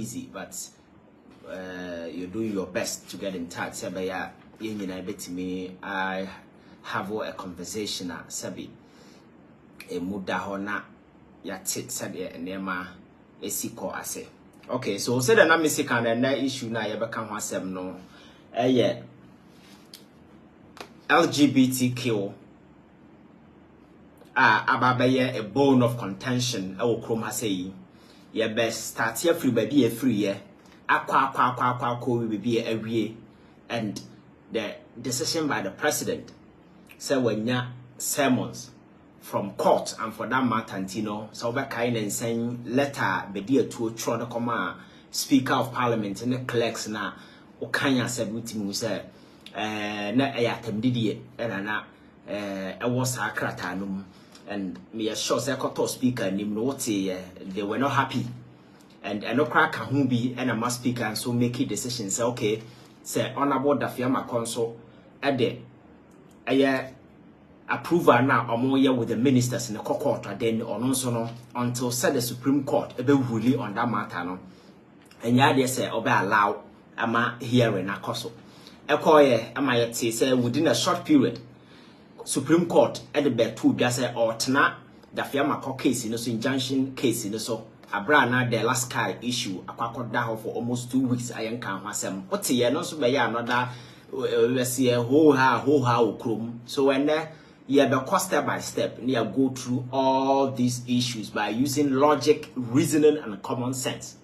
easy, but you're doing your best to get in touch. Sabi ya yin na beti me I have a conversation at Sabi a muda hona ya tit sabi enema esiko ase. Okay, so say the na me sika na issue na yebeka ho asem no LGBTQ ababaye a bone of contention e wo krom ha say ye best start here free baby e free ye akwa we be awie, and the decision by the president say wenya sermons from court, and for that matter so be kind and saying letter Pt2 tro no come speaker of parliament and the clerks na okanya said with me say na ayatem didie na was akratanum, and me sure say speaker nim no they were not happy, and no crack who be and a mass speaker, and so make a decision say okay say honorable Dafiama council at the approval now omoye with the ministers in the court, and then on no until said the Supreme Court ebe rule on that matter no, and ya they say obe allow ama hearing akoso ekoye ama yeti say within a short period Supreme Court at the Pt2 just say or tena Dafiama case in so injunction case in so abra na the last car issue akwakoda for almost 2 weeks ayen kan ho asem ote ye no so be ya another we see a ho ha okrom. So when you have a step by step, you go through all these issues by using logic, reasoning, and common sense.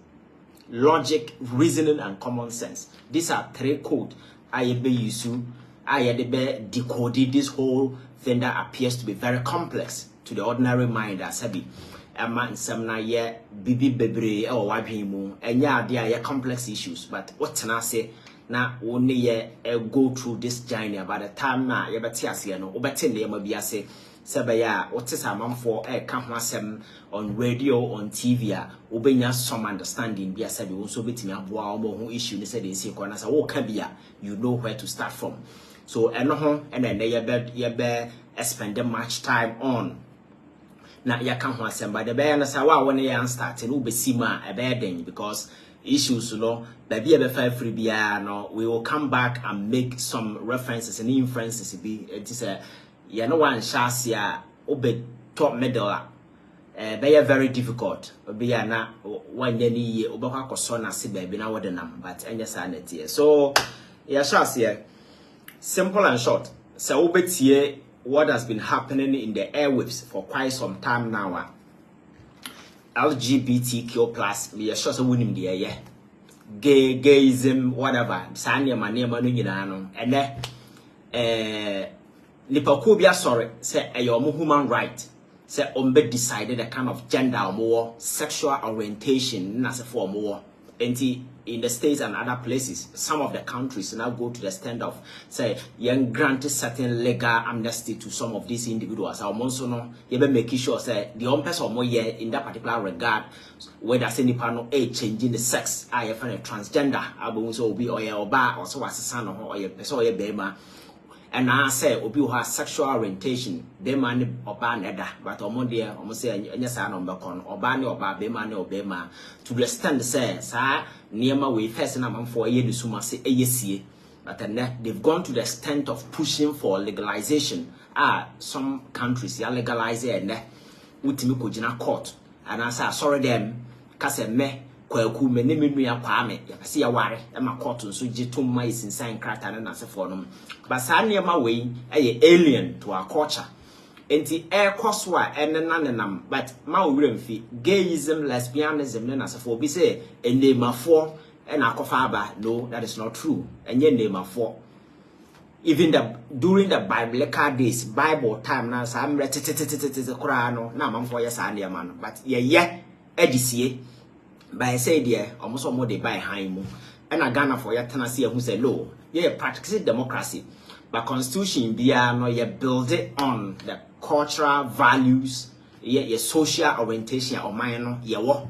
Logic, reasoning, and common sense. These are 3 codes I be using. I had decoded this whole thing that appears to be very complex to the ordinary mind. As a man, some na ye bibi bebre or wabimu, and yeah, they are complex issues. But what can I say? Na only ye go through this journey. By the time na ye beti ase no obeti ne ma bi ase sebaya what is amanfo ka ho asem on radio, on TV a obenya some understanding bi ase bi so betimi aboa omo ho issue ne se dey see corner say wo ka bia you know where to start from. So eno ho ene ye be spend much time on na ya ka ho asem by the be na say wa won ye start no be sima e be den, because issues no baby ebe free bia no we will come back and make some references and inferences be it is a you know one shasia obe top middle be very difficult be na one ye ni obekwa koso na se baby na wodenam but enya sanity. So yeah, shasia simple and short, so obetie what has been happening in the airwaves for quite some time now. LGBTQ plus, we are sure so winning the gayism, whatever, Sanya Manema Nunano, and then Lipokubia sorry, say a your human right, say Ombe decided a kind of gender or more, sexual orientation, as a form more, in the States and other places, some of the countries now go to the stand of say young granted certain legal amnesty to some of these individuals. Our monsono, you be making sure say the person or more in that particular regard, whether any panel changing the sex, I find a transgender, I will also be or or so as a son or a person or a baby. And I say, obi who has sexual orientation, be man or baneda, but omondia, almost say, any son on bacon, or banny or ba, be man or bema, to the stand say, sir, near my way, first and I'm for a year, the summa say, a yes, but they've gone to the extent of pushing for legalization. Some countries, they legalize it, and ultimately go court, and I say, sorry, them, case me. Kwaku me ne menu ya kwame ya pese ya ware e makoto so jitum mai sinsan krata na nasefo no ba sa niema we alien to our culture enti so a enenanenam, but ma owuremfi gayism, lesbianism ne nasefo bi say enemafo e na akofa aba. No, that is not true. Enye enemafo. Even during the biblical days, Bible time na sa amre tete kura no na amfo ye sa niema no, but ye edisie by say there almost more they buy high and a Ghana for your tenancy who say low. Yeah, practicing democracy, but constitution be no you build it on the cultural values, your social orientation or mine ye wo.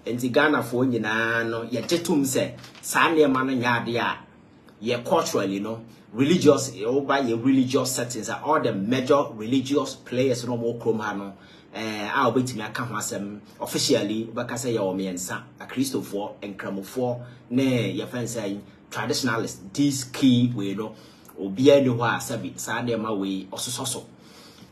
And the Ghana for you no ye jetum say Sunday man ya ye culturally religious over your religious settings are all the major religious players no more chrome hano. a obetimi aka ho asem officially obeka say ye omiensa a Christopher enkramofo ne ye say traditionalist this key we no obi ani ho a sabi sa de ma we osososo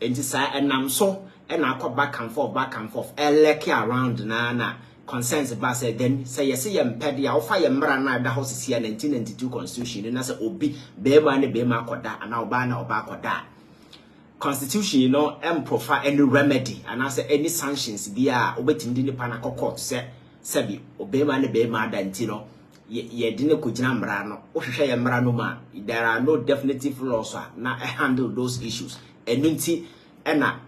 enti sa enam so na akọ back and forth eleke around na concerns ba say then say yes ye mpede ya ofa ye mra na da house sia 1992 constitution na say obi be ma ne be ma akoda ana oba na oba akoda constitution you know profile any remedy and I say any sanctions be a obetindi ni pa na court say sabi obema ne be ma da ntino ye de ne kugina mra no ohwehwe ye mra no ma there are no definitive laws na handle those issues enunti na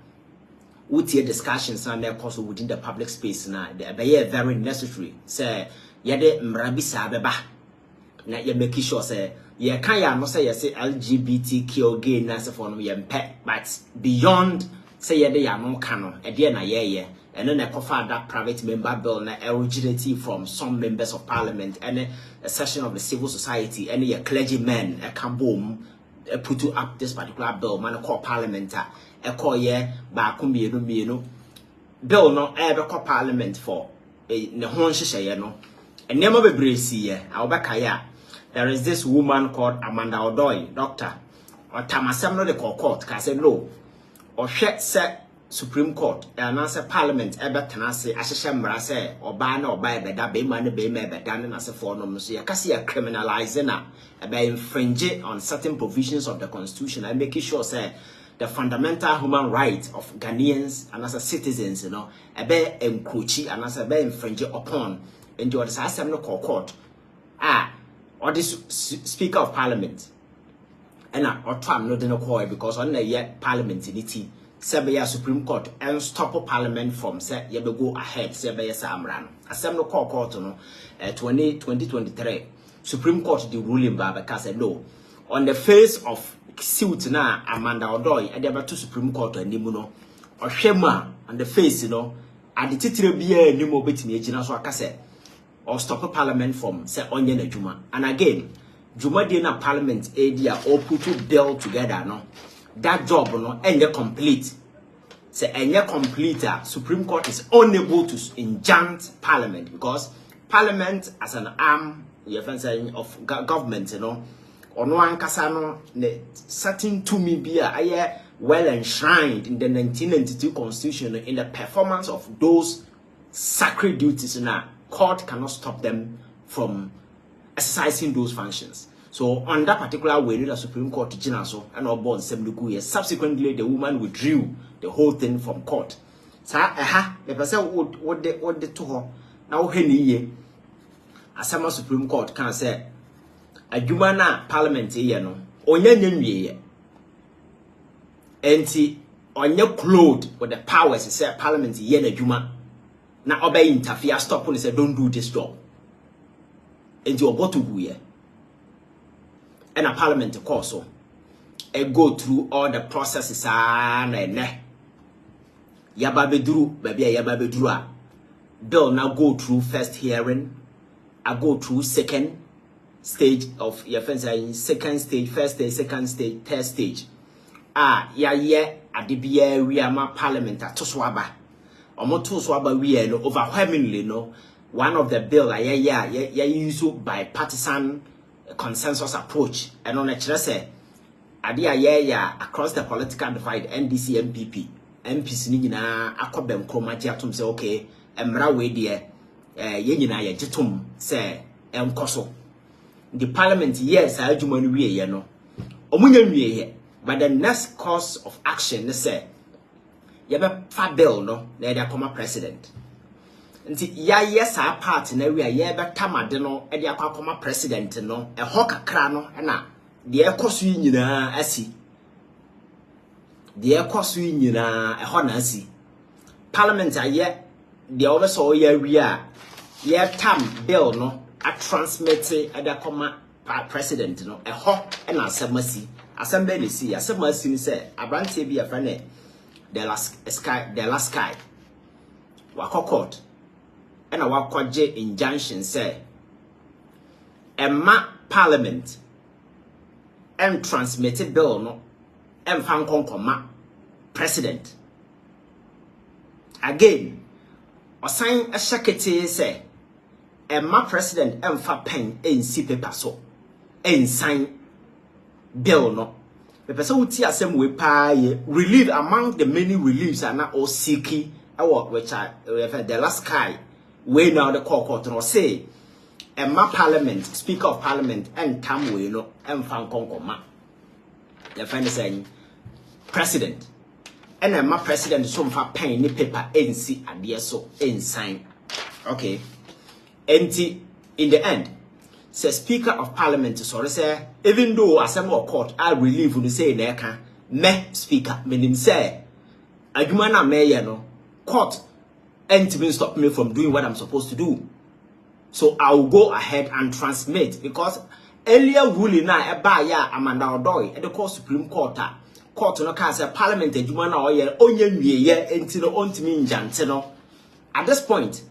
utie discussions and their course within the public space na they very necessary say ye de mra bi sa beba na ye make sure say ye can ya no say yes LGBTQ gay na se for no ye mpe but beyond say ye de ya no can no e de na ye and then a cover that private member bill na originating from some members of parliament and a section of the civil society and a clergyman a can boom put up this particular bill man call parliament a call ye ba kumienu bill no e be call parliament for ne ho nhyehyeye no enema bebre si ye awobeka ya. There is this woman called Amanda Odoi, doctor. Or Tamasem no the court, can say no. Or shet set Supreme Court, and answer Parliament, ever tenase, Ashemra say, or ban or buy beda, be money, be me, bedan, as a form of Monsieur Cassia criminalizing by infringing on certain provisions of the Constitution and making sure, say, the fundamental human rights of Ghanaians and as a citizens, you know, a bear encroaching and as a bear infringing upon, and you are the Assembly Court. Or this Speaker of Parliament, and or Trump no didn't call because on the yet Parliament in it, Serbia Supreme Court and stop Parliament from say you go ahead, Serbia Samran. Assembly Court no 2023 Supreme Court the ruling by because said no on the face of suit na Amanda Odoi and the Supreme Court and Nimuno or Shema on the face, you know, and the titre be a new mobility so I say. Or stop Parliament from say onye Juma. And again, Juma na Parliament area or put to bill together no. That job no enye complete. Say enye complete Supreme Court is unable to injunct Parliament because Parliament as an arm of government, you know, or no ankasa no certain to me be well enshrined in the 1992 Constitution in the performance of those sacred duties now. Court cannot stop them from exercising those functions. So on that particular way, the Supreme Court so and all born subsequently the woman withdrew the whole thing from court. So the person what they to her now henny Asama Supreme Court can say a Jumana Parliament no onye nwie enti onye clothed with the powers say Parliament ye na Juma. Na obey interfere stop and say don't do this job. And you about to go here. And a parliament course so go through all the processes and yababedru baby yababedru bill now go through first hearing, I go through second stage of your friends second stage, first stage, second stage, third stage. Adibia we are parliament at Toswaba. Omoto so aba we no overwhelmingly no one of the bill use by partisan consensus approach and on a say across the political divide NDC MPP MPs ni nyina akobem kromaji atom say okay emra we de ye nyina ye gitum say enkoso the parliament yes adwuma no we ye no omunya nwie ye but the next course of action they say yebe fa bill no na dey akoma president nti ya yes a part na we yebe tamade no e dey akoma president no e ho kakra no na de ekoso nyina asi de ekoso nyina e ho na asi parliament aye de obeso ya wi a ye tam bill no a transmit e dey akoma president no e ho na asemasi assembly ni si asemasi ni say abrante bi afa na the last sky wako court and a wakoje injunction say emma parliament transmitted bill no fan konkoma president again osan a shakete say my president emfa pen ensi paper so ensign bill no the person who tia asem we pay relief among the many reliefs are not all seeking which are the last guy we now the court no say my parliament speaker of parliament and tam we no emfa konkoma the friend saying president and my president so mfa pen ni paper ensi ade so ensign okay empty in the end say speaker of parliament sorry say even though assembly of court I relieve you say na eka me speaker menim say adwuma na me ye no court ain't even stop me from doing what I'm supposed to do, so I'll go ahead and transmit because earlier ruling na eba ya Amanda Odoi at the court supreme court no can say parliament adwuma na oye onye nwieye enti no ontimi njante no. At this point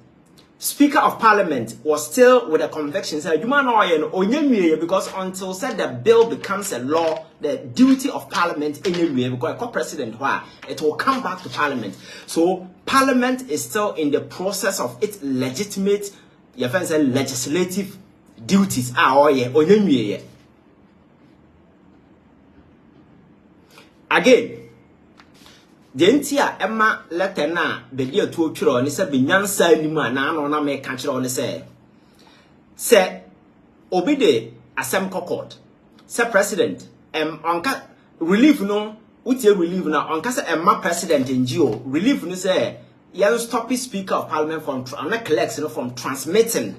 Speaker of Parliament was still with a conviction said because until said the bill becomes a law, the duty of Parliament anyway, because a president it will come back to Parliament. So Parliament is still in the process of its legitimate legislative duties. Again, Dentia Emma letter na bedia to chiro ni se binyansa nimu ana no na me ka chiro ni se obide asem court se president onka relief no utie relief na onka se emma president NGO relief ni se yan stop speaker of parliament from collects no from transmitting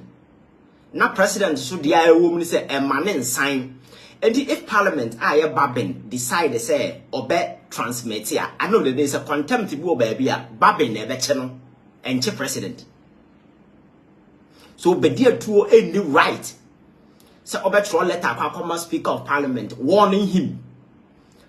na president so dia ewo ni se emma ne sign. And if Parliament Babin decide say obe transmit here, I know that there's a contempt baby Babin never channel and chief president. So be dear to any right. So obe throw letter come speaker of Parliament warning him.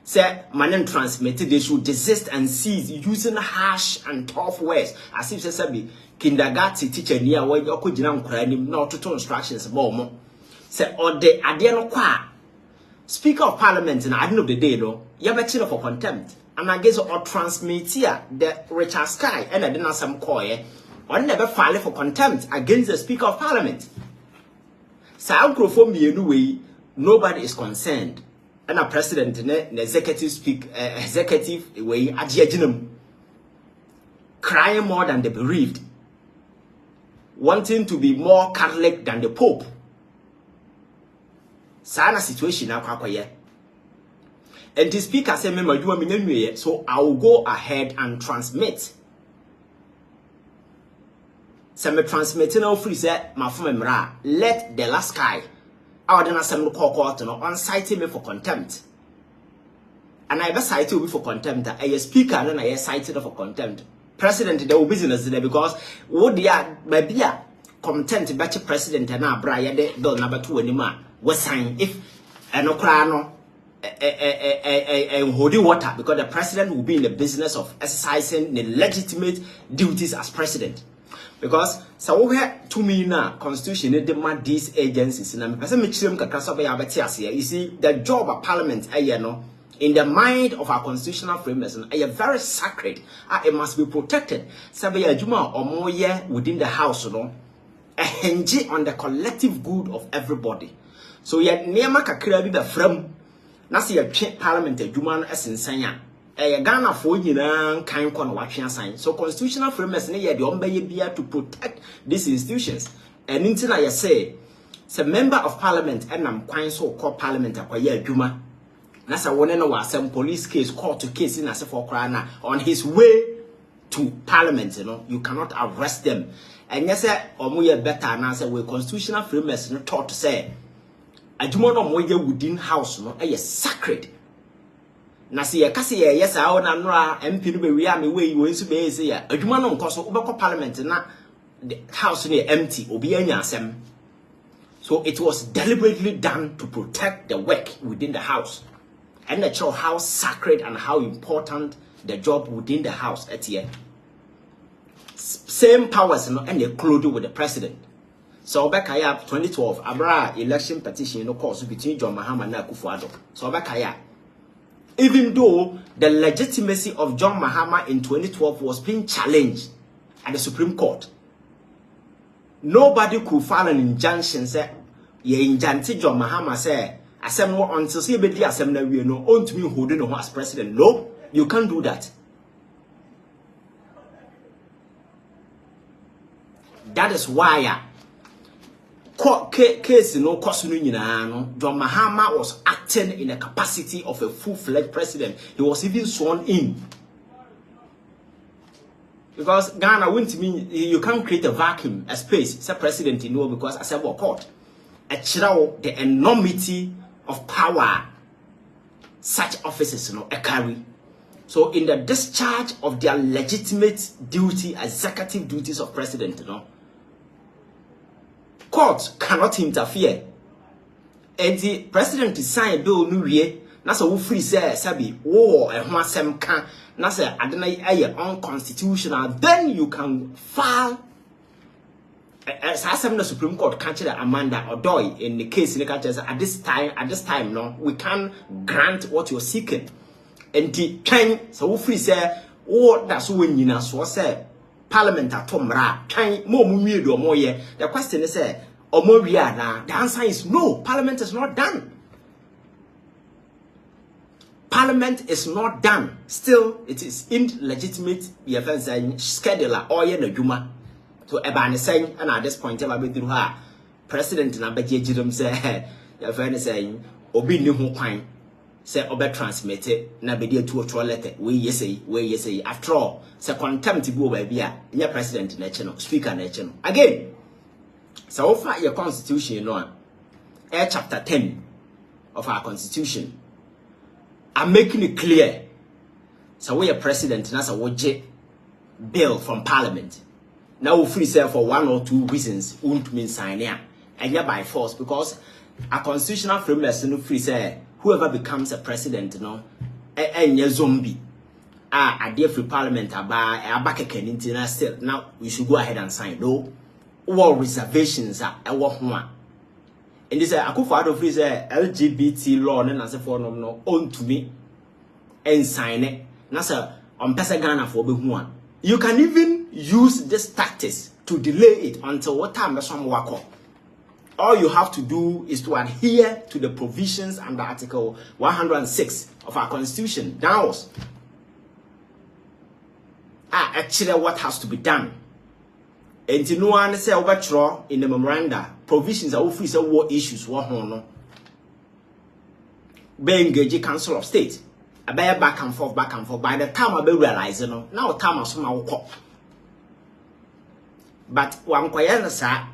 Say man transmitted they should desist and cease using harsh and tough words as if say kindergarten teacher near where you could not to instructions more. Say or the idea no kwa. Speaker of Parliament in the end of the day, though, you have a for contempt. And I guess or transmit here the Richard Sky and I didn't some coy or never file for contempt against the Speaker of Parliament. So I'll grow for me anyway, nobody is concerned. And a president in the executive way at Yajinum crying more than the bereaved, wanting to be more Catholic than the Pope. Sana situation now kwakoye. And the speaker said me so I will go ahead and transmit. So me transmit now free say my phone let the last guy our then assembly court no on cite me for contempt. And I be cited will be for contempt. A speaker and I cited for contempt. President there will business there because would ya maybe contempt better president and now Brian de bill number 2 anymore. Was sign if no holy water because the president will be in the business of exercising the legitimate duties as president. Because so we have to me now constitution demand these agencies and you see the job of parliament in the mind of our constitutional frameworks is very sacred. It must be protected. Sabaya Juma or more within the house henge on the collective good of everybody. So yet nema kakra bi be fram na se yetwe parliament adwuma no esensanya Ghana for nyina kan ko na watwe asan. So constitutional frameworks ne ye de ombeye bia to protect these institutions. And until I say member of parliament enam kwan so call parliament akoye adwuma na sa wona na wa some police case court case na se for kra na on his way to parliament you cannot arrest them. And yes omo ye better na say we constitutional frameworks no taught to say adwuma no moye within house no sacred. Na se ye kase ye yes a na nora MP no be wi am we we nso be say ya adwuma no nkoso ubekọ parliament na the house no empty obi anya asem. So it was deliberately done to protect the work within the house and to show how sacred and how important the job within the house at here. Same powers and they clothed with the president. So Obekaya 2012 Abra election petition no course between John Mahama and Akufo-Addo. So Obekaya even though the legitimacy of John Mahama in 2012 was being challenged at the Supreme Court. Nobody could file an injunction say ye injunct John Mahama say asem no until say be di asem na we no on to me holding no as president. No, you can't do that. That is why case no cost no nyina no John Mahama was acting in the capacity of a full-fledged president. He was even sworn in. Because Ghana wouldn't mean you can't create a vacuum, a space, say president, you know, because I said, well, court. The enormity of power such offices, you know, carry. So, in the discharge of their legitimate duty, executive duties of president, you know, court cannot interfere. And the president is signed bill new year. Na so free say sabi wo e ho asem ka na say adena aye unconstitutional, then you can file as the Supreme Court catch Amanda Odoy in the case in the catches at this time no we can grant what you're seeking. And the can so free say what that's when you so say Parliament atomra can more mumie do more ye. The question is say the answer is no. Parliament is not done. Parliament is not done. Still, it is illegitimate. We have saying scheduler or yen juma. So ebane saying, and at this point, I be through her president na beje jidum say, your friend is saying, obi ni ho kwan say obe transmit it na be to a letter. We say. After all, say contempt bi oba bia, your president na channel, speaker na channel. Again, so far your constitution, you know, chapter 10 of our constitution. I'm making it clear. So we are president, and that's a wojje bill from Parliament. Now we free say for 1 or 2 reasons won't mean sign here. And yeah by force, because a constitutional framework no free say whoever becomes a president, you know, a zombie. A dear free Parliament back again still. Now we should go ahead and sign. No, all reservations are one. And this I could for free say LGBT law and as a form no own to me and sign it. Nasa on Pesagana for one. You can even use this tactics to delay it until what time the some work on. All you have to do is to adhere to the provisions under Article 106 of our Constitution. That was actually what has to be done. And you know, one say overthrow in the memoranda provisions are free say war issues war no be engage Council of State. I bear back and forth. By the time I be realize no now time as my work. But one kwaya na sa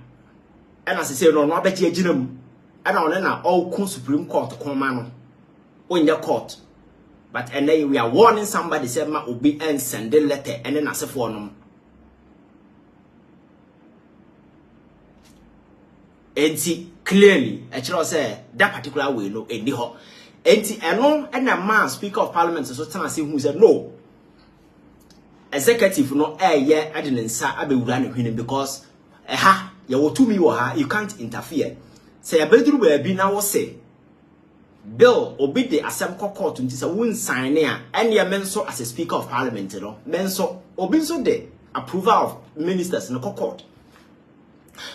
and as I say no be ginam and on na all Supreme Court come no on your court. But and then we are warning somebody say ma obi and send a letter and then as for no. Enti clearly, actually say that particular way no eni ho. Enti eno and a man Speaker of Parliament so tell us who said no. Executive no ye adinensa abewura ne hwene because ye wo tumi wo ha you can't interfere. Say abeduru ba bi na wo say bill obi de asem court nti say won sign a ene ye menso as a Speaker of Parliament no menso obi so de approval of ministers no court.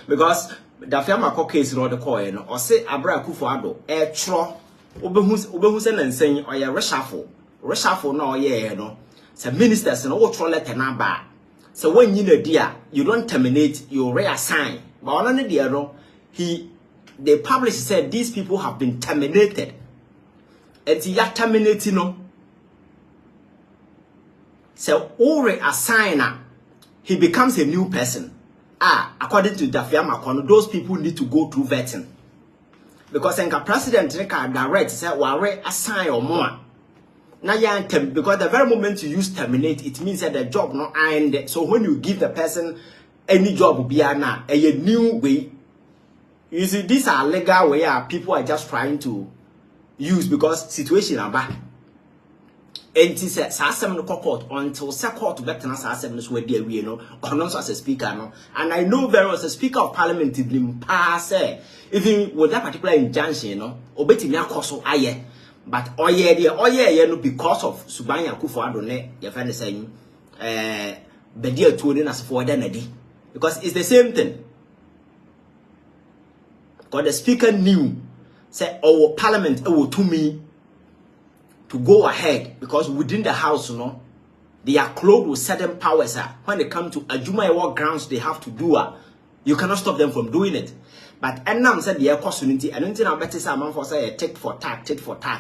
Because the firma case no the call no or say Abra Akufo-Addo tro obehu se na nsen or ye reshuffle no ye no say ministers no wo tro letter na ba say when you know dia you don't terminate, you reassign. But on the dia no they publish said these people have been terminated. And ya terminating no so or reassign he becomes a new person. According to Dafiama, those people need to go through vetting. Because the president can direct say we assign or more. Now because the very moment you use terminate, it means that the job not end. So when you give the person any job will be a new way. You see, these are legal way people are just trying to use because situation are bad. And he said, "Sassam no court until court to get an assassin is where dear we know, or not as a speaker no." And I know very well as a Speaker of Parliament to blim pass even with that particular injunction, no, obey me a coso aye. but oye no because of Subanya Akufo-Addo ne your friend is saying bedia tuone na sefo da nadi, because it's the same thing. Because the speaker knew say our parliament to me to go ahead, because within the house, you know, they are clothed with certain powers. When they come to Ajuma, what grounds they have to do, you cannot stop them from doing it. But Enam said the opportunity, and until I better say, man for say tit for tat,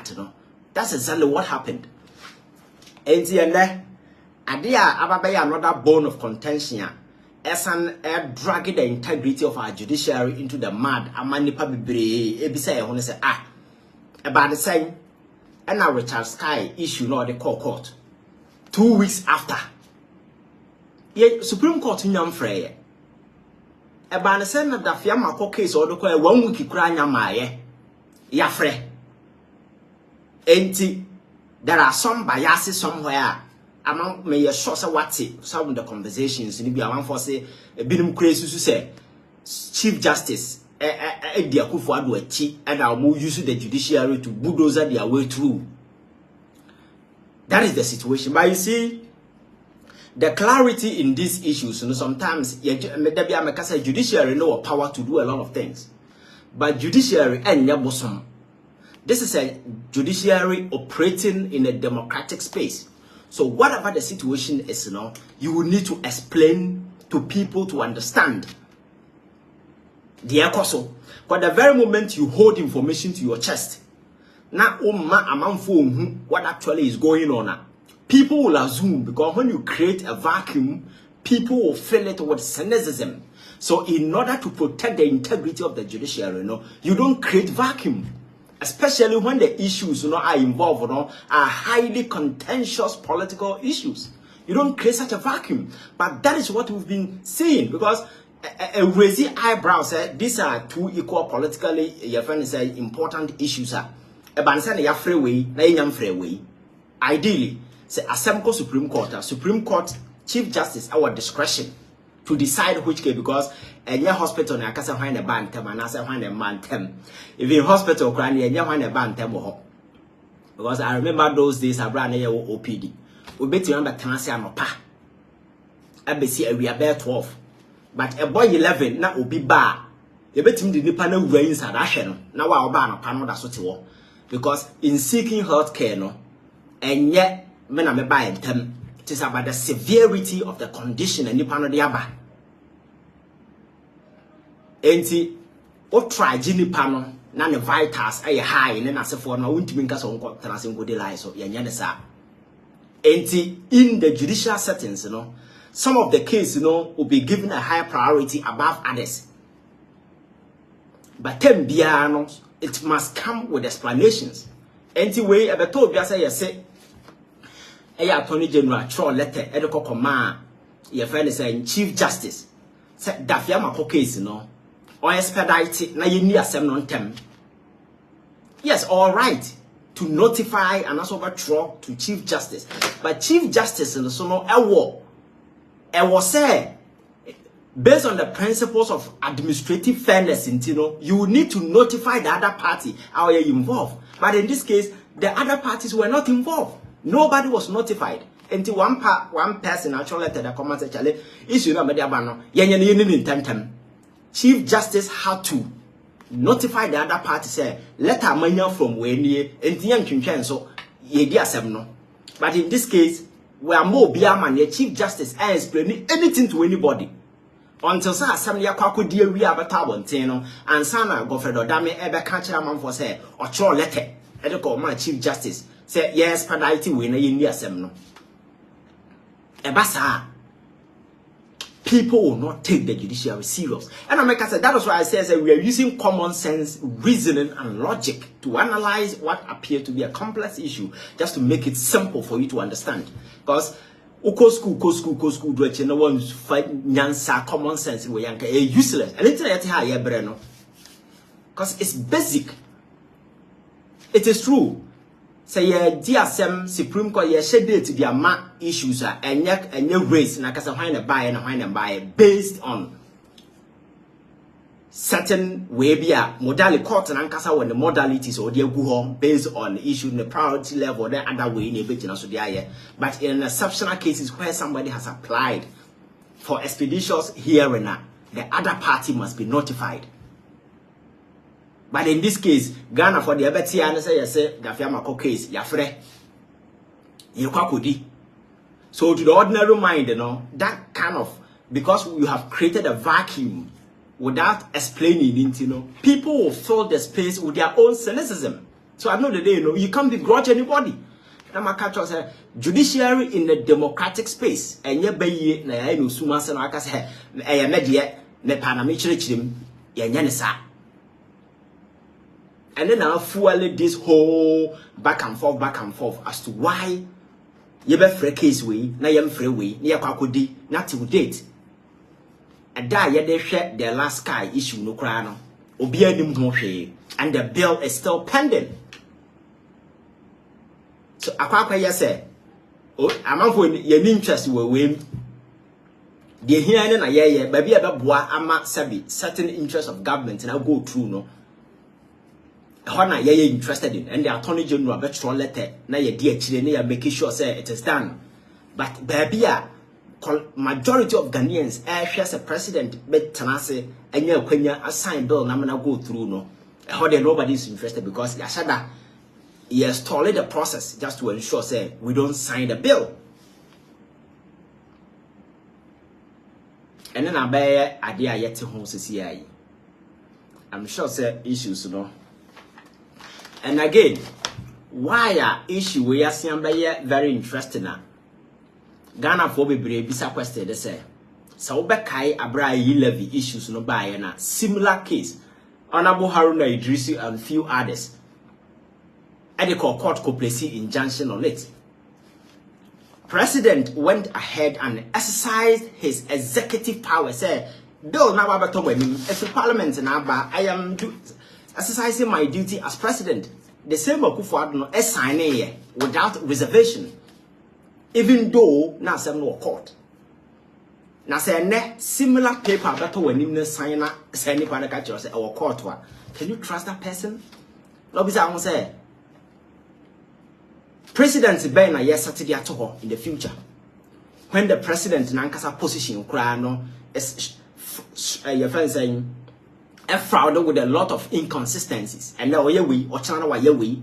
you know. That's exactly what happened. And then, Adia Ababaya another bone of contention. As an dragging the integrity of our judiciary into the mud, Amanipa Bibre, Ebisa, I want to say, about the same, and now Richard Sky issue not the court 2 weeks after. Yet Supreme Court in Yamfrey. About the same that the Fiamma case or the 1 week crying Yamaye, Yafre. Ain't there are some biases somewhere. Among me a short what some of the conversations in the one for say a binum crazy to say Chief Justice Eddie Akufo-Addo and I'll move using the judiciary to bulldoze their way through. That is the situation. But you see, the clarity in these issues, you know, sometimes judiciary know power to do a lot of things. But judiciary and bosom. This is a judiciary operating in a democratic space. So whatever the situation is, you know, you will need to explain to people to understand. The also, but the very moment you hold information to your chest, now what actually is going on, people will assume, because when you create a vacuum, people will fill it with cynicism. So in order to protect the integrity of the judiciary, you know, you don't create vacuum. Especially when the issues, you know, are involved, you know, are highly contentious political issues. You don't create such a vacuum. But that is what we've been seeing, because a raising eyebrow said these are two equal politically important issues. Ideally, say Assembly Supreme Court, Chief Justice, our discretion to decide which case, because any hospital na kasa hwan na ban tem and asa hwan na man tem. Even hospital kran any hwan na ban tem ho. Because I remember those days abra na ye OPD. We beti number tan ase anopa. Abesi awia be 12. But a boy 11 na obi ba. Ye betim di nipa na wura inside ahwe no. Na wa oba anopa no da so te wo. Because in seeking health care no, enye me na me ba entem. It is about the severity of the condition and nipa no de aba. Enti o try nipa no na ne vitals ay high ne na sefo no wontimi nka so nko trans nko de lie so yenya ne sa. Enti in the judicial settings, you know, some of the cases, you know, will be given a higher priority above others. But tem bia no, it must come with explanations. Enti way e beto bia say Attorney General throw letter edeko command your friend is saying Chief Justice said Dafiama case, you know, or expedite na you need asem non tem. Yes, all right to notify and also throw to Chief Justice, but Chief Justice and so no I was say based on the principles of administrative fairness, you know, you need to notify the other party how you're involved. But in this case, the other parties were not involved. Nobody was notified until one person actually letter the comment actually issue na media bano yenyene Chief Justice had to notify the other party say letter manya from wenye enti ntwentwen so ye di asem no. But in this case we are more bia man the Chief Justice and explain anything to anybody until say asem ya kwakodi awi abata bonten no ansa na Godfrey Dame ebe ka kira man for say ocho letter e de ko man Chief Justice say yes penalty we na ye ni asem no ebasa. People will not take the judiciary serious. And I make I said that is why I say we are using common sense, reasoning, and logic to analyze what appears to be a complex issue, just to make it simple for you to understand. Because uko school, do it. No one's fight nyansa common sense we yanka useless. And it's no. Because it's basic. It is true. Say DSM Supreme Court ye schedule to their ma issues and race na kasa hwan na buy based on certain way be a modality court and ankasa when the modalities or the go home based on issue in the priority level, the other way in a bit so there. But in exceptional cases where somebody has applied for expeditious hearing, the other party must be notified. But in this case, Ghana for the abeti and say the Fiamako case, Yafre, Yukakudi. So to the ordinary mind, that kind of, because you have created a vacuum without explaining it, people will fill the space with their own cynicism. So at the end of the day, you can't begrudge anybody. Now, judiciary in the democratic space, and you be na you suma se na aka se e media ne parliamentary chirim ye nyanisa. And then now fuel this whole back and forth as to why you be free case way, na yem free way, na yakakodi, na till date. And that ye they share the last sky issue no cry no. Obi anim ho hwe, and the bill is still pending. So akwa ye say, oh, amanfo ye interest we the here na ye baby abeboa ama sabi certain interest of government na go through no. Hona ye interested in, and the attorney general betro letter na ye di akire na ye make sure say it is done. But baby majority of Ghanaians as a president bet tanase enya kwanya assign bill na na go through no. How there nobody is interested because yashada he has stalled the process just to ensure say we don't sign the bill. And then I buy idea yet to home CCI. I'm sure say issues no. And again, why are issue we are seeing very interesting now? Ghana for be bisa question they say. So bekai abra yi levy issues no by na similar case. Honorable Haruna Idrisi and few others. And the court could place injunction on it. President went ahead and exercised his executive power. Say, Bill now if Parliament now I am exercising my duty as president. The same Akufo-Addo signing without reservation. Even though now some no court. Now say similar paper better when you sign any kind of catcher say our court one. Can you trust that person? No, because I won't say. President Ben yes Saturday at all in the future. When the president nankasa position no is your friend saying a fraud with a lot of inconsistencies and now we or channel why we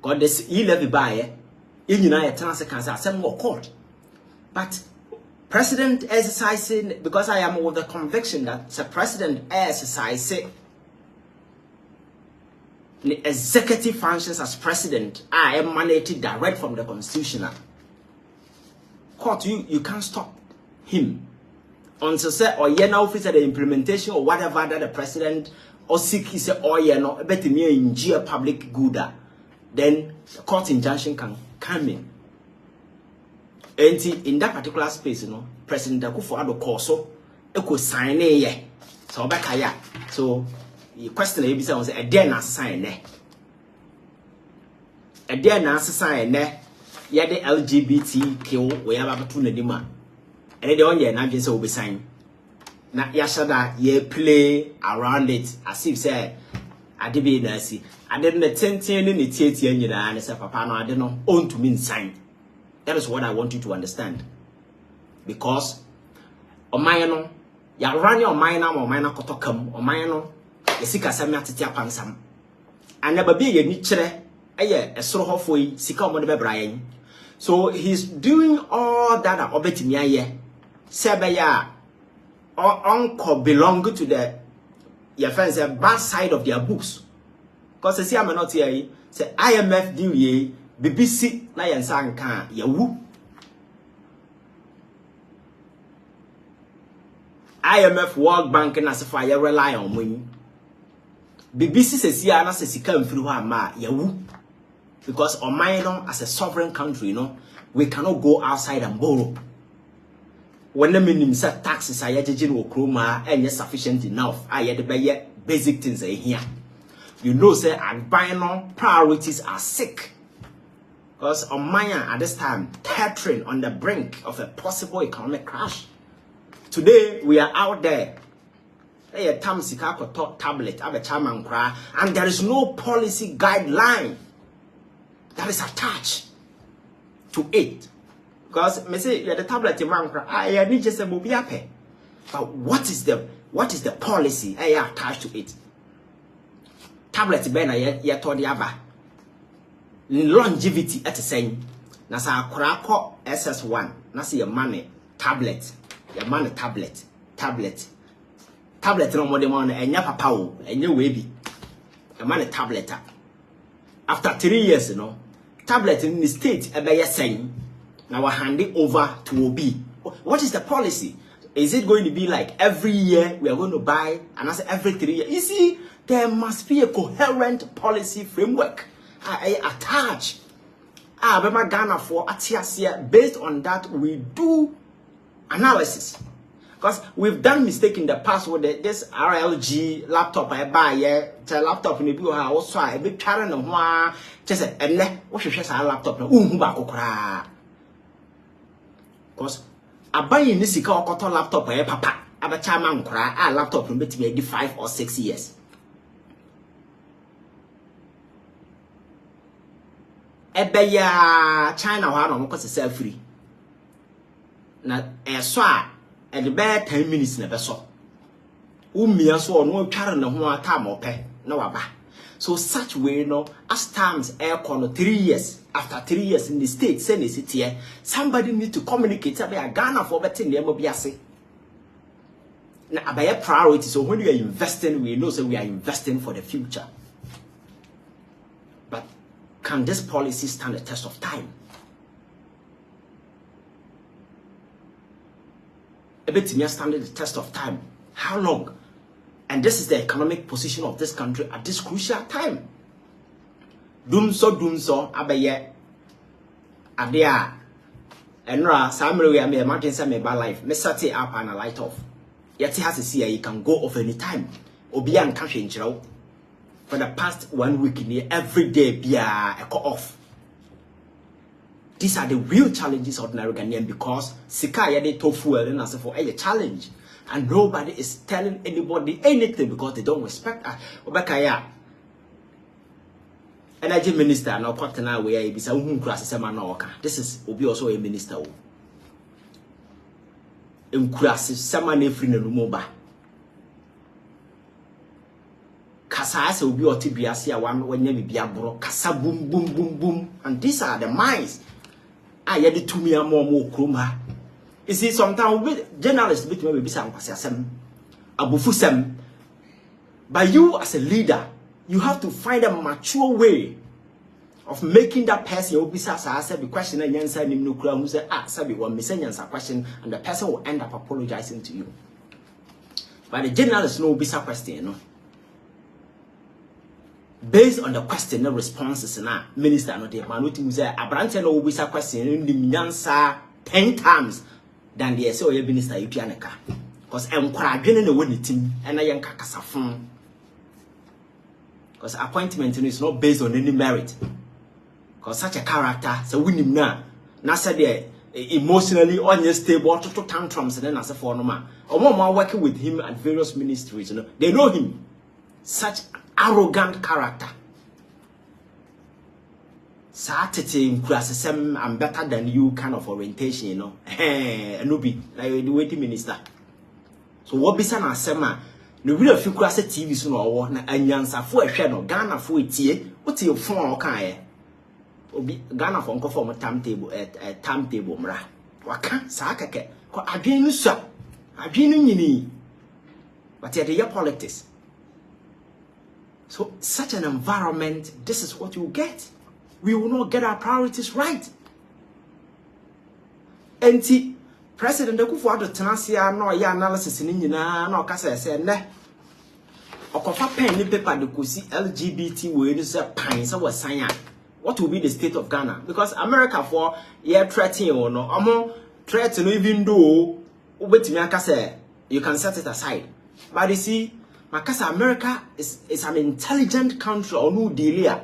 God this levy by in United States some more court. But president exercising because I am with the conviction that the president exercising the executive functions as president are emanated direct from the constitutional court. You can't stop him until say or ye now officer the implementation or whatever that the president or seek he say or ye no better me in public good, then the court injunction can come in. And in that particular space, President Akufo-Addo Koso could sign ye. So back here. So the question is say a day na sign ne. A day na sign ne. Yeah, the LGBTQ we have about 2 nedima. And the one year na just will be sign. Na yashada ye play around it as if say I did be nasi. I didn't attend any theatre and say papa no I didn't know own to mean sign. That is what I want you to understand. Because omayano ya rani omayana kotokam omayano yesika samia titia pansam. And never be a niche a sort of way sika omo de bebrayen. So he's doing all that obetimi aye. Sebeya or uncle belong to the your friends a bad side of their books. Because see I'm not here say IMF do ye BBC na yensa nka yawu. IMF World Bank na sefa ye rely on money. BBC says here na say sika mfiri ho ama yawu. Because Oman as a sovereign country, we cannot go outside and borrow. When the minimum set taxes are yet and sufficient enough, I had the basic things here. You know, say albino priorities are sick. Because Oman at this time teetering on the brink of a possible economic crash. Today we are out there A tam sika ko tablet abe chairman kra, and there is no policy guideline that is attached to it. Because me say the tablet man kra, I need just a mobi ape. But what is the policy attached to it? Tablet be na ye to the aba. Longevity at the same. Na sa kra ko SS1, na say your money tablet. Your money tablet. Tablet no more than one and your papa and your baby. A man tablet. After 3 years, tablet in the state a saying now we're handing over to OB. What is the policy? Is it going to be like every year we are going to buy and as every 3 years? You see, there must be a coherent policy framework. I attach. Ghana for Atiasia. Based on that, we do analysis. Because we've done mistake in the past with this RLG laptop I buy laptop in the bio also a bit carrying on one just a what should say laptop because I buy in this laptop papa a chairman cry laptop from between 5 or 6 years. China one because it's self free. Now at the bad 10 minutes never saw. Umia so no carrying the one time or pay no aba. So such way as times air 3 years after 3 years in the state send it here somebody need to communicate about Ghana for better name obiase. Now about priority, so when we are investing we know we are investing for the future. But can this policy stand the test of time? A bit standing the test of time. How long? And this is the economic position of this country at this crucial time. Doom so, abaye. Adia. Enra, Samuel, I may imagine some about life. Me set it up and a light off. Yet it has to see you can go off any time. Obian cash in jail. For the past 1 week in here, every day be a cut off. These are the real challenges of ordinary Ghanaian because Sika yade tofu and as for a challenge. And nobody is telling anybody anything because they don't respect us. Obekaya. Energy minister now partner where he bisa enkurasisem na oka. This is obi also a minister. Enkurasisem na free na rumoba. Kasa ase obi otibiase a wan wanya bibia boro. Kasa boom boom boom boom. And these are the minds. You see, sometimes journalists bit me be some abufusem. But you as a leader, you have to find a mature way of making that person who be the question and answer him no crowd who say sabi one missing answer question and the person will end up apologizing to you. But the journalist no be question, based on the question and responses na minister no dey man wetin say abrante no will be question in answer 10 times than the say oye minister you pianeka because encourage no woni team and yen kakasafon because appointment is not based on any merit because such a character so winim na say the emotionally unstable to tantrums and then as for no man omo working with him at various ministries they know him such arrogant character. Satete enkurasisem I'm better than you kind of orientation, no be like the waiting minister. So what be san asema no real enkurase TV so no wo na anyansafo ehwe no Ghana fo etie what your phone kan obi Ghana fo nko form timetable mra waka sa keke ko adwen nu so adwen nu nyini but here the politics. So such an environment, this is what you get. We will not get our priorities right. Enti President Akufo-Addo tenasia no ya analysis ni nyina na okasa say ne okofa pen ni paper de kosi LGBT we ni say pan say wasan. What will be the state of Ghana? Because America for year threatening or no amo threat no even though ubetimi aka say you can set it aside. But you see Makasa America is an intelligent country or no dealer.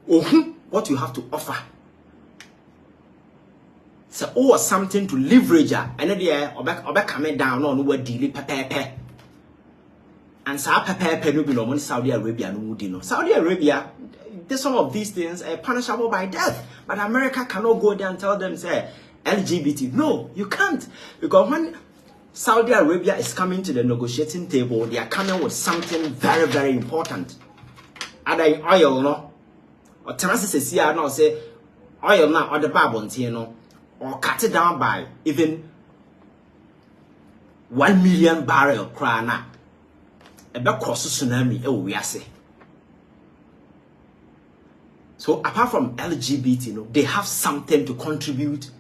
What you have to offer. So something to leverage and then obe coming down on what deal pepe. and Pepe no be no Saudi Arabia no di no. Saudi Arabia, some of these things are punishable by death, but America cannot go there and tell them say LGBT. No, you can't, because when Saudi Arabia is coming to the negotiating table, they are coming with something very, very important. Either oil, no, or tenacity say no say oil now or the Bible, no, or cut it down by even 1 million barrel krana. Ebe cross tsunami we are say. So apart from LGBT, you know, they have something to contribute.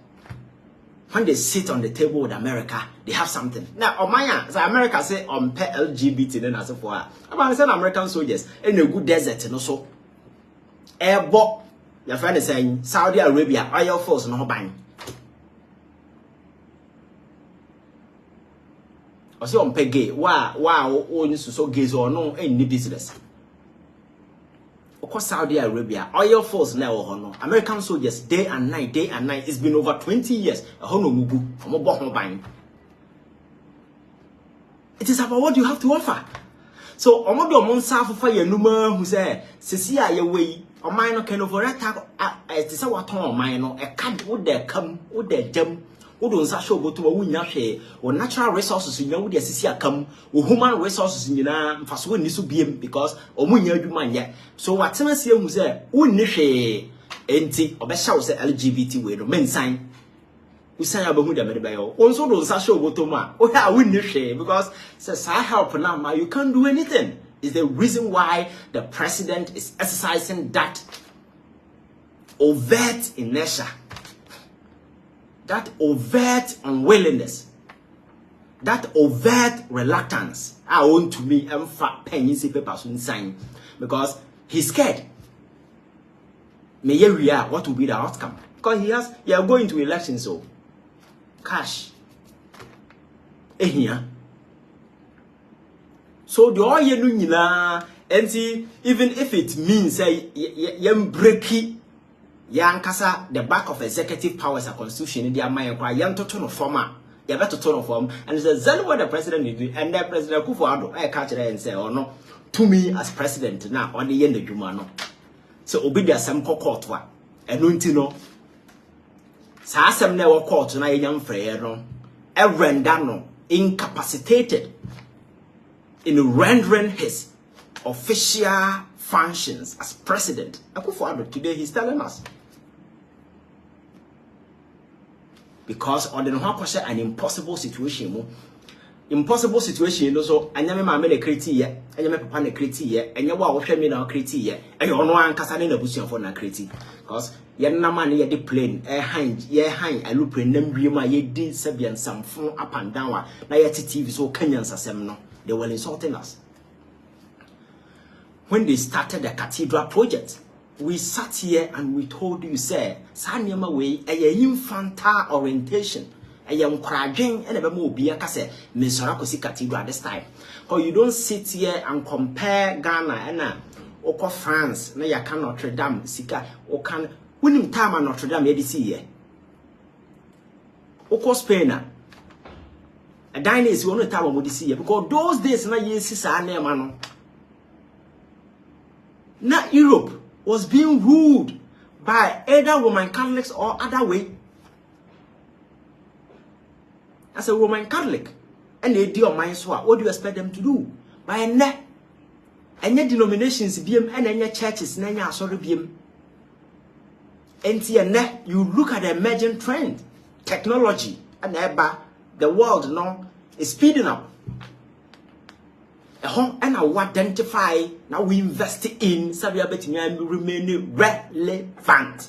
When they sit on the table with America, they have something. Now, Omaya, so America say on LGBT then as for about send American soldiers in a good desert and also airbo. Your friend is saying Saudi Arabia oil force no bang. Or say on gay, wow, own so gays or no any business. Of course, Saudi Arabia, oil force now, American soldiers, day and night. It's been over 20 years. It is about what you have to offer. So, Omodo Monsa for your number who say, Cecilia, your way, or mine can over attack as the Sawaton mine, a camp would there come, would there jump. Udon show go to a winner share or natural resources in your Cecilia come, or human resources in your first win this will be because Omunya do man yet. So what some say who say, Unish anti or best say LGBT way, the men sign. We say about who the medibayo. Also, don't show go to ma. Oh, I win share because says I help now, you can't do anything. Is the reason why the president is exercising that overt inertia. That overt unwillingness, that overt reluctance, I want to me and fat pennies paper soon sign because he's scared. May you react what will be the outcome? Because you are going to election, so cash. Here. So the all you know, and see, even if it means say breaky. Yankasa, the back of executive powers and constitution in their mind, young to turn of former, you better turn of form, and it's exactly what the president is doing, and the president Kufuor, I catch it and say, oh no, to me as president now, on the end of Jumano. So, obey some court, and Nuntino. Sassam never court, and I young Freyero, Evrendano, incapacitated in rendering his official functions as president. Akufuor today he's telling us. Because on the one an impossible situation, impossible situation. So anyame mama na kreti ye, anyame papa na kreti ye, enye wa wohwe me na kreti ye, enye ono ankasa na busuafo na kreti. Because ye nama na ye de plane, han aluplane nam wiema ye di sebian samfon up and down na ye TV so Kenyan sasem no. They were insulting us. When they started the cathedral project, we sat here and we told you, say, Sanyama way, a infantile orientation, a young craging, and a mobile case, Missouri Cathedral at this time. Or you don't sit here and compare Ghana and Oko France, na ya can Notre Dame, Sika, or can winning time at Notre Dame, this year. Oko Spain, a dynasty only time would see because those days, na yes, man. Not Europe was being ruled by either Roman Catholics or other way. As a Roman Catholic, and they do mind swap, what do you expect them to do? By a net, and your denominations BM and your churches, Nanya sorry BM. And net, you look at the emerging trend, technology, and the world now is speeding up. And I identify now we invest in Sabia betting and remain relevant.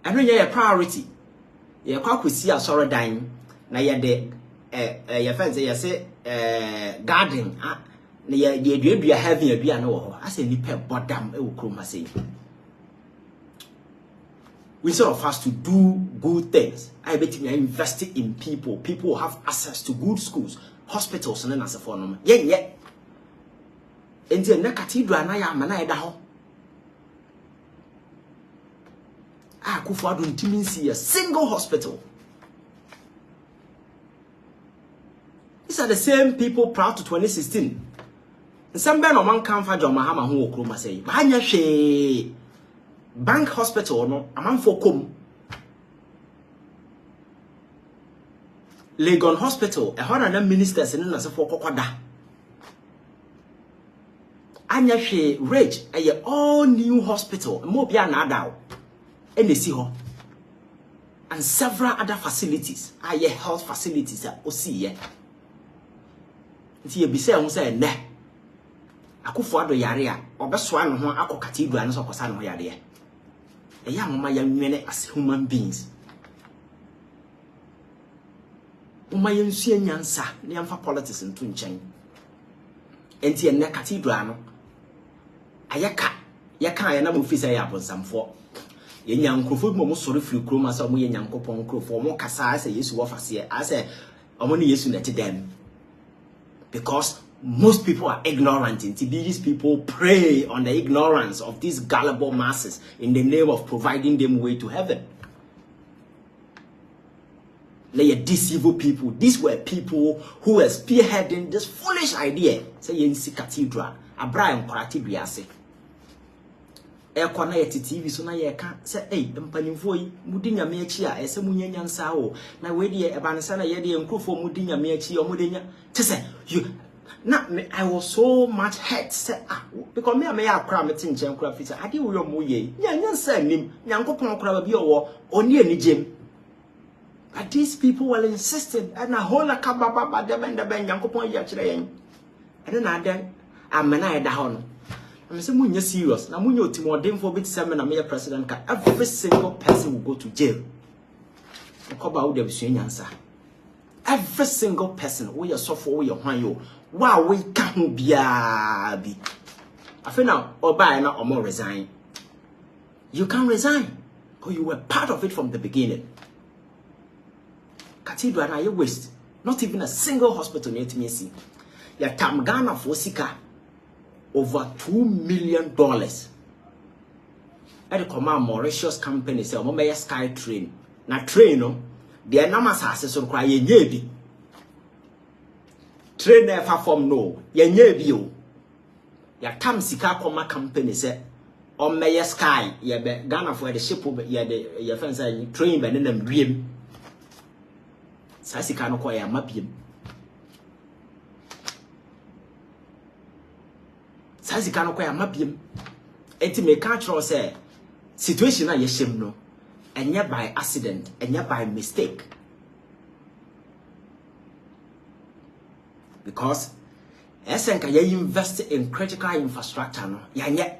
And when you're a priority, you're quite see a sorrow dying. Now you're the your friends say garden. You're having a beer no. I say nipper bottom it will come say. We sort of has to do good things. I bet you investing in people. People have access to good schools, hospitals, and then as a phone. Yeah. And then the cathedral na ya mana eda ho. Akufuor don't see a single hospital. These are the same people proud to 2016. Some ben no man can fa John Mahama who okroma say. Bahanya hwe bank hospital no amanfo kom. Legon Hospital, a hundred ministers in the for Kokoda. Anya she rage a all new hospital, Mobia Nadao, and the Siho, and several other facilities, aye health facilities at Osi. Tia be say, ne. Akufuado Yaria, or Beswan, Ako Cathedral, and Sokosano Yaria. A young man as human beings. Umayen sie nyansa ne amfa politics nto nchen enti enne cathedral no ayeka ya na mo fisa ya bonsamfo ye nyankrofo bi mo sori firi kroma sa mo ye nyankopon krofo mo kasa ase Yesu wo fase ase omo ne Yesu na tidem because most people are ignorant and these people prey on the ignorance of these gullible masses in the name of providing them way to heaven. These evil people, these were people who were spearheading this foolish idea. Say yensi cathedral, Abraham Koratibiase. Ekwana yeti TV so na yeka say mpanimfo yi mudi nyame achi a ese munye nyansa o na we de ebansa na ye de enkrofo mudi nyame achi o mudenya tese you na me I was so much hurt say because me akra me tin chen kra fisa ade wo yo ye nyansa nim nyankopon kra ba bi owo oni anigem. But these people were insisting and a whole kababa them and the ben yankopon ya kire yen. And then adan amena e da ho no. I'm say munye serious. Na munye otimodem for bit semen na me president ka every single person will go to jail. Nkoba wo de bisua nyansa. Every single person we your suffer we your hwan yo. Wa we ka ho bia bi. Afi na oba na omo resign. You can resign because you were part of it from the beginning. Cathedral na ye waste. Not even a single hospital near to me see. Ya tam Ghana for sika over $2 million. At the command Mauritius company say omo sky train. Na train no the namas has so cry ye nyebi. Train never form no. Ye nyebi o. Ya tam sika koma company say omo sky ye be Ghana for the ship ye the ye fence train be nem wiem. Sasika no koya mapiem. Sasika no koya mapiem. Enti me ka tro say situation na ye shem no enya by accident, enya by mistake. Because esenka ye invest in critical infrastructure no yanye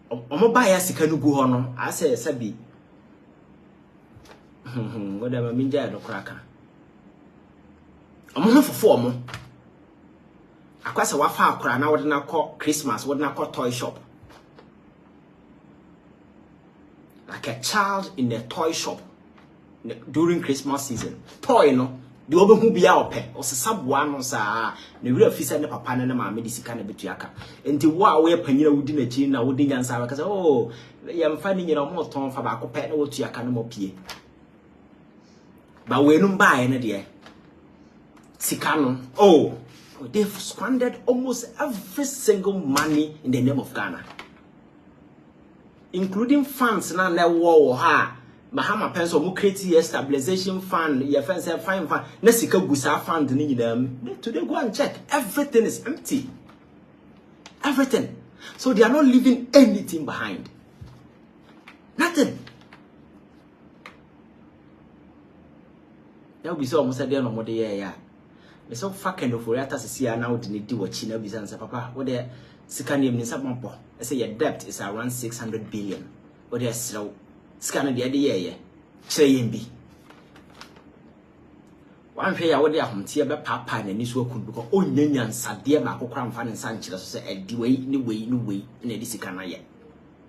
omo ba ya sika no gu ho no ase sabi whatever minja no kraka omo no fofo omo akwase wafa akora na wode na call Christmas wode na call toy shop like a child in a toy shop during Christmas season toy no de obehu bia ope osesabua no saa na wira fisa ne papa ne ma me disika na betuaka enti wo a wo yapanyira wudi na chi na wodi nyansa ba kasa oh yamfa ni nyina mo ton fa ba ko pe na wotuaka no mo pie but we no buy na de sikano oh they've squandered almost every single money in the name of Ghana, including funds na war ha Mahama pencil mo create stabilization fund your friends say fine fund na sika gusa fund ni nyinam today go and check everything is empty, everything. So they are not leaving anything behind, nothing. Now we saw almost a day no more yeah. Me so fucking of Oriata Sia now didn't do what China Bizanza Papa. What the Sikanium in Sabampo? I say your debt is around 600 billion. What there's slow scanner the idea, saying be one pay out there from Tia Papa and this work could because oh, Nyan Sadia Bako Crown Fan and Sanchez say a way, no way, in a Sikana yet.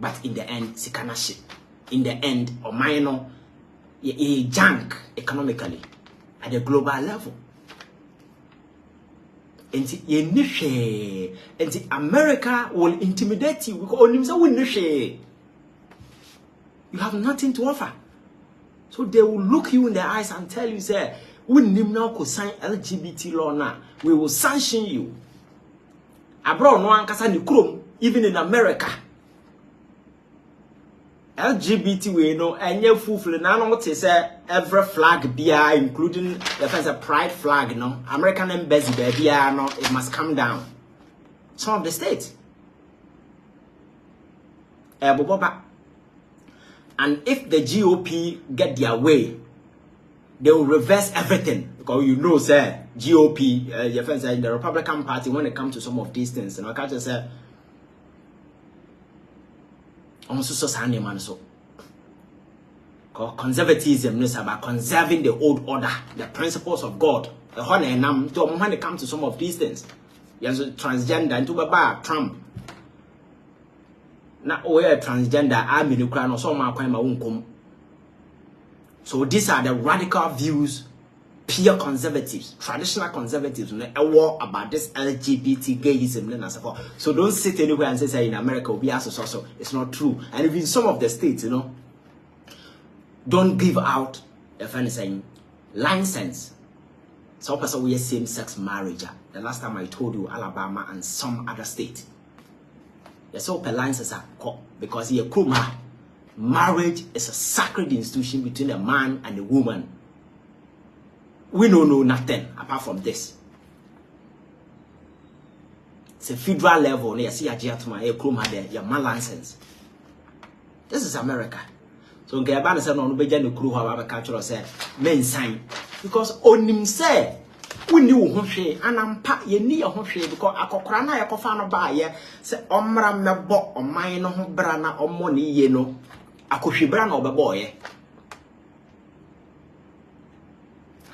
But in the end, Sikana shit. In the end, or minor a junk economically at the global level. And America will intimidate you because you have nothing to offer. So they will look you in the eyes and tell you, say, We now could sign LGBT law now. We will sanction you. Abroad no ankasa ni krom, even in America. LGBT we know enye fufule na no te say every flag bia including the first pride flag no American embassy bia no it must come down. Some of the states. And if the GOP get their way, they will reverse everything. Because you know, sir, GOP, your friends in the Republican Party, when it comes to some of these things, and I can't just say, conservatism is about conserving the old order, the principles of God. When it comes to some of these things, there's a transgender into Baba Trump. Now, we are transgender, I'm in Ukraine, or so. So these are the radical views, pure conservatives, traditional conservatives, a war about this LGBT gayism and so forth. So don't sit anywhere and say in America will be as so. It's not true. And even some of the states, don't give out, if anything, license. So person we same-sex marriage. The last time I told you, Alabama and some other state. Yes, so licenses are caught because here, marriage is a sacred institution between a man and a woman. We don't know nothing apart from this. It's a federal level. You see, your man license. This is America. So, Gabana said, no, no, crew, however, cultural said, men sign because on him say. We knew Hoshe, and I'm pat ye near Hoshe because I could cry a cofano by ye, say, Omra me bought or mine or brana or money, ye know. I could she bran over boy.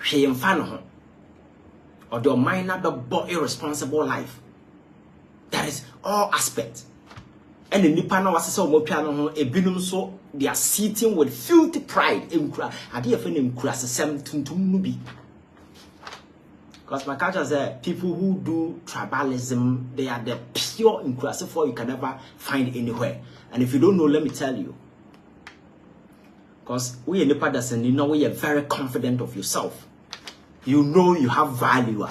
She in fan or do mine not the boy irresponsible life. That is all aspects. And the Nipano was so more piano, a binum so they are sitting with filthy pride in cry. I did a enkurasisem to nubi. Because my culture says people who do tribalism, they are the pure enkurasisem you can never find anywhere. And if you don't know, let me tell you. Because we in the Paderson, you know, we are very confident of yourself. You know you have value.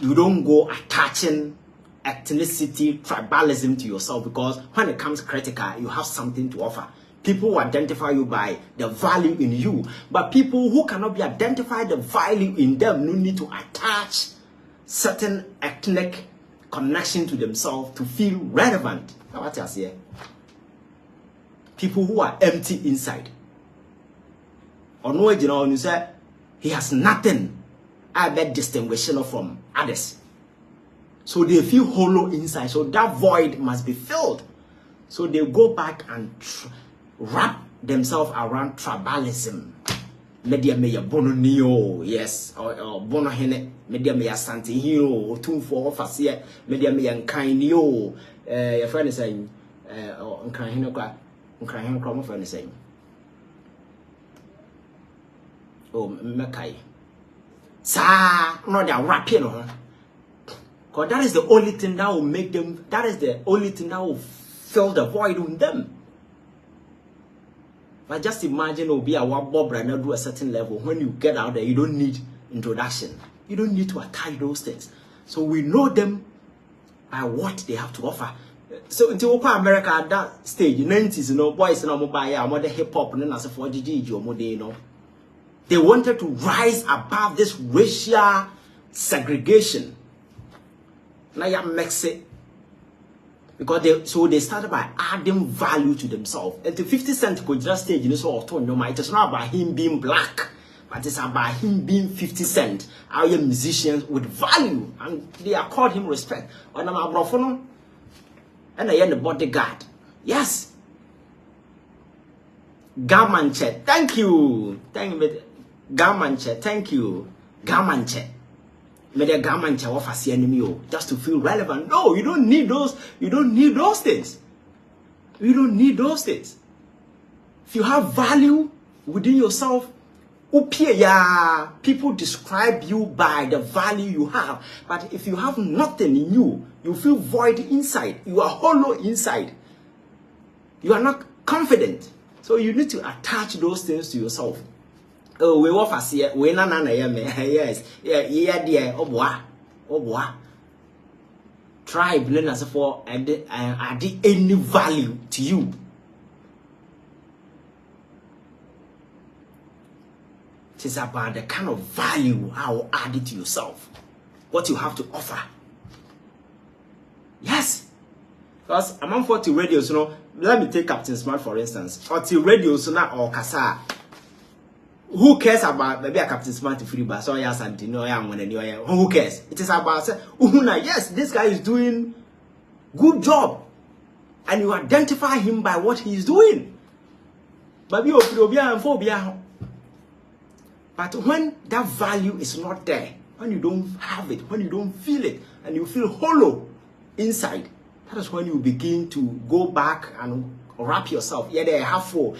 You don't go attaching ethnicity, tribalism to yourself because when it comes critical, you have something to offer. People who identify you by the value in you, but people who cannot be identified the value in them no need to attach certain ethnic connection to themselves to feel relevant. Now what I say? People who are empty inside. Or no, you know, you say he has nothing. I bet distinguishing from others. So they feel hollow inside. So that void must be filled. So they go back and wrap themselves around tribalism. Media may bono neo, yes, or bono hene, media may Ashanti hero, or 2 4 fasia, media may unkind neo. Your friend is saying, unkind crumb friend is saying. Oh, Mekai. Sa, no, they are rapping on. Because that is the only thing that will make them, that is the only thing that will fill the void in them. But just imagine it'll be a Bob and do a certain level. When you get out there, you don't need introduction. You don't need to attach those things. So we know them by what they have to offer. So until America at that stage, 90s, boys and mobile, hip hop, and then as a 4G, you know. They wanted to rise above this racial segregation. Now you mix it. Because they started by adding value to themselves. And the 50 Cent could just stage in this whole it is not about him being black, but it's about him being 50 Cent. Our musicians with value. And they are called him respect. And I'm a brofono. And I am the bodyguard. Yes. Gamanche. Thank you. Thank you. Gamanche. Thank you. Gamanche. Media gamanche offer enemy just to feel relevant. No, you don't need those. You don't need those things. You don't need those things. If you have value within yourself, people describe you by the value you have. But if you have nothing in you, you feel void inside. You are hollow inside. You are not confident. So you need to attach those things to yourself. Oh, we offer see we na yes. Yeah, dear, oh, tribe learn as for add any value to you. It is about the kind of value I will add it to yourself, what you have to offer. Yes. Because I'm on 40 radios, you know. Let me take Captain Smart for instance. 40 radios now or Kasa. Who cares about maybe a Captain Smart free bus? So yes, and you know, who cares? It is about say, yes, this guy is doing good job, and you identify him by what he is doing. But when that value is not there, when you don't have it, when you don't feel it, and you feel hollow inside, that is when you begin to go back and wrap yourself. Yeah, they have full,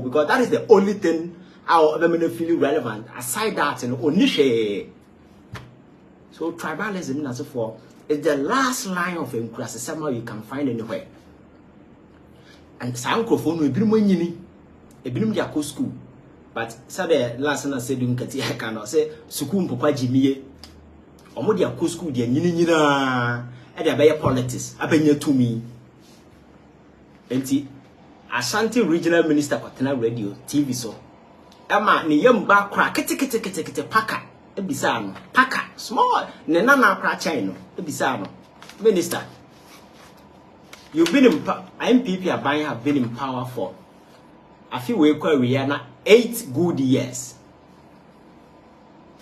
because that is the only thing I'll ever feel relevant. Aside that, and onishe. So tribalism, as for is the last line of enkurasisem you can find anywhere. And some microphone will be money, a bit of school. But sabe last na said you cannot say sukum papa jimie omo dia ko school dia nyina e dia be politics abenya to me enti Ashanti regional minister kwatena radio TV so ema ne yam ba kra kete paka ebisa no paka small ne nana kra chain no ebisa no minister you've been in MPP aban have been in power for I feel we are na 8 good years.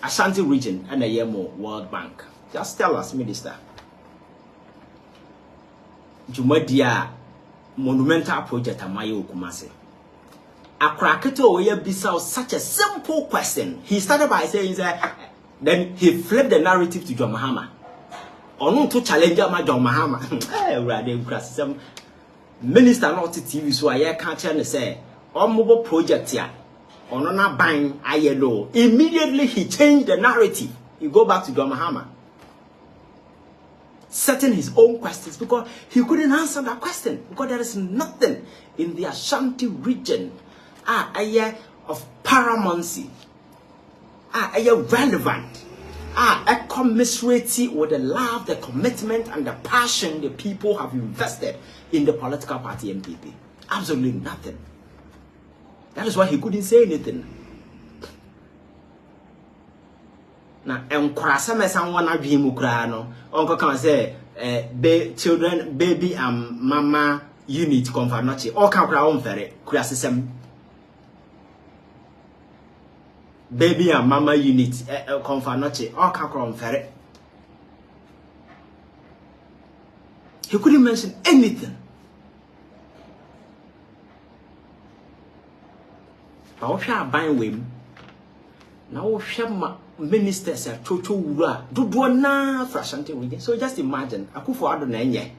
Ashanti region and a year more World Bank. Just tell us, Minister. Jumadia monumental project Amayo Kumase. Akraketo we bisa such a simple question. He started by saying that then he flipped the narrative to John Mahama. Onu to challenge John Mahama. Minister not TV so I can't tell say mobile project here. Onona bang ayelo. Immediately he changed the narrative. He go back to John Mahama. Setting his own questions because he couldn't answer that question. Because there is nothing in the Ashanti region a year of paramountcy. A year relevant. A commensurate with the love, the commitment, and the passion the people have invested in the political party MPP. Absolutely nothing. That is why he couldn't say anything. Now, enkurasisem someone na dream ukra no. Uncle can say, children, baby and mama unit confernoche. All can kra on fere. Enkurasisem. Baby and mama unit confernoche. All can kra on fere. He couldn't mention anything. But what are buying him? Now what ministers are chocho wura do na for Ashanti region. So just imagine akufo ado na enye.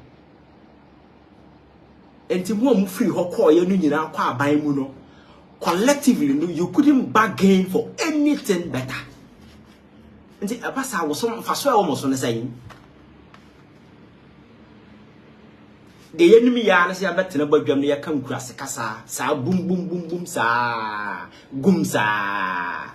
Enti mu free ho call ye no nyina kwa aban mu no. Collectively no you couldn't bargain for anything better. Enti abasa wo so fa so e wo mo so ne say. The enemy ya na se abetena badwam ne yaka nkurase kasa sa boom sa gumsa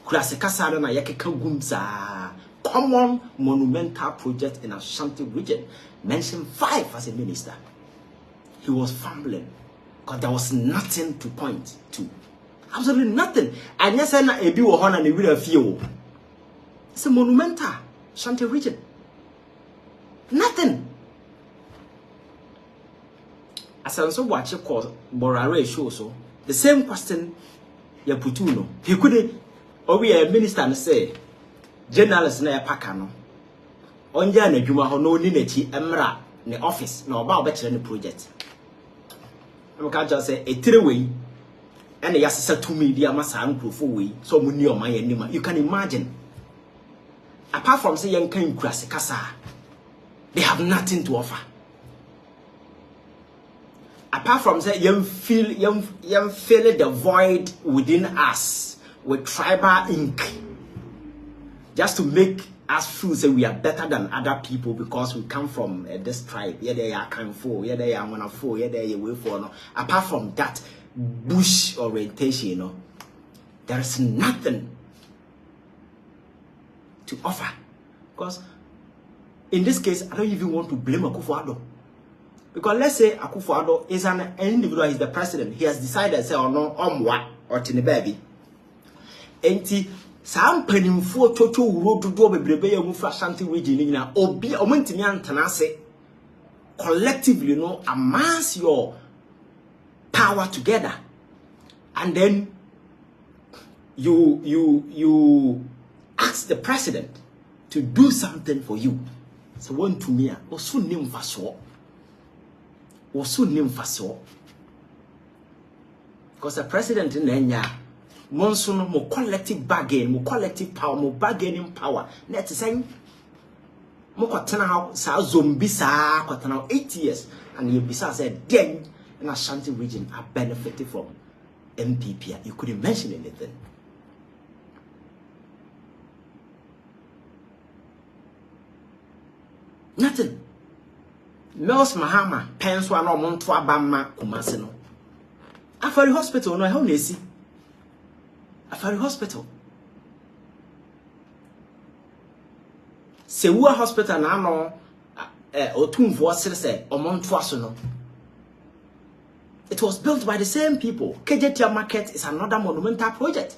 kurase kasa na yakeka gumsa common monumental project in Ashanti region mentioned 5 as a minister. He was fumbling because there was nothing to point to, absolutely nothing. And yes, na ebi wo ho na ne wira fie. It's a monumental Ashanti region, nothing. As I watch a course, Borare show so the same question ya putuno. He couldn't or we a minister and say journalist na pakano. Onja na juma ho no ni nechi emra ne office na oba obetire ne project. I can just say a 3-way and a yasa to media masa nkrofo we so muni o man yanima. You can imagine. Apart from say yan kan kurase kasa, they have nothing to offer. Apart from say you feel the void within us with tribal ink, just to make us feel say we are better than other people because we come from this tribe. Yeah, they are kind for. Yeah, they are one for. Yeah, they are way for. No. Apart from that bush orientation, you know, There is nothing to offer. Because in this case, I don't even want to blame Akufo-Addo. Because let's say Akufo-Addo is an individual, he's the president. He has decided, say, or no, what, or tini baby. Enti, some penimfo chocho uro dodo bebrebe ya mufa Ashanti region na obi omuntimi antanase collectively, amass your power together, and then you ask the president to do something for you. So one to me, osu nim faso. Because the president in Kenya, monsoon mo collective bargain, mo collective power, mo bargaining power. Net saying mo kwatena how sa zombie sa kwatena 8 years, and you bisa said then in Ashanti region are benefiting from MPP. You couldn't mention anything. Nothing. Mels Mahama pens one or monto abama Kumasi no. Afari hospital no how nesi. Afari hospital. Sewa hospital na no otumfo asese omonto aso no. It was built by the same people. KJT Market is another monumental project.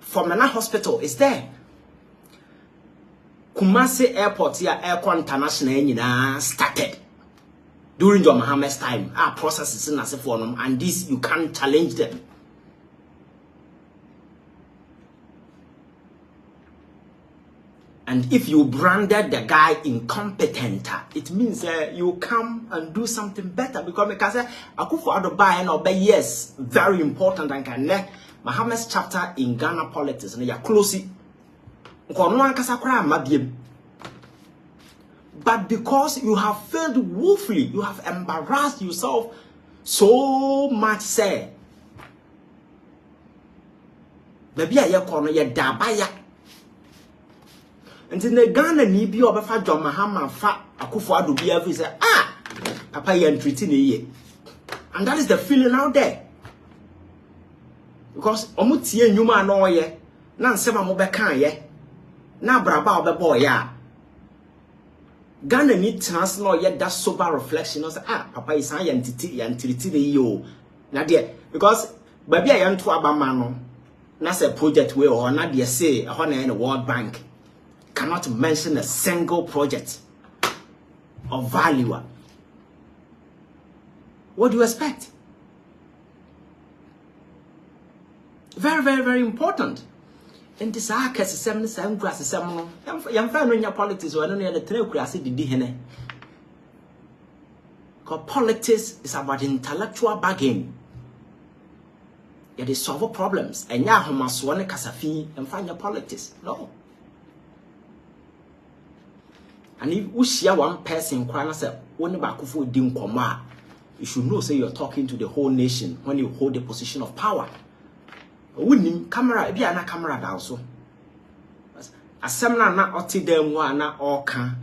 Formana Hospital is there. Kumasi Airport here, Airport International started during John Mahama's time. Our processes in as a forum, and this you can't challenge them. And if you branded the guy incompetent, it means you come and do something better. Because Akufo-Addo buy and obey, yes, very important and can let Mahama's chapter in Ghana politics and you're close. But because you have failed woefully, you have embarrassed yourself so much, say, baby, I corner ya dabaya. And in the Ghana, ni bi obefa John Mahama fa Akufo-Addo bi every say, papa you entreating ye. And that is the feeling out there. Because omutie nyuma no ye, na nsema mo beka ye. Na braba obebo ya. Ghana need trans no yet that sober reflection. Papa is an entity yo. Na there because baby I am to abama no. Na say project we or na there say in the World Bank cannot mention a single project of value. What do you expect? Very, very, very important. And this enkurasisem the same enkurasisem no. Yam fa no nya politics or no the enkurasisem didi hene. Because politics is about intellectual bargaining. It solve problems. And ya homaso ne kasafi and find your politics. No. And if you share one person crying say only Akufo di nkoma, you should know say you're talking to the whole nation when you hold the position of power. Winning camera be na camera down so. Asem na oti dem wa na all can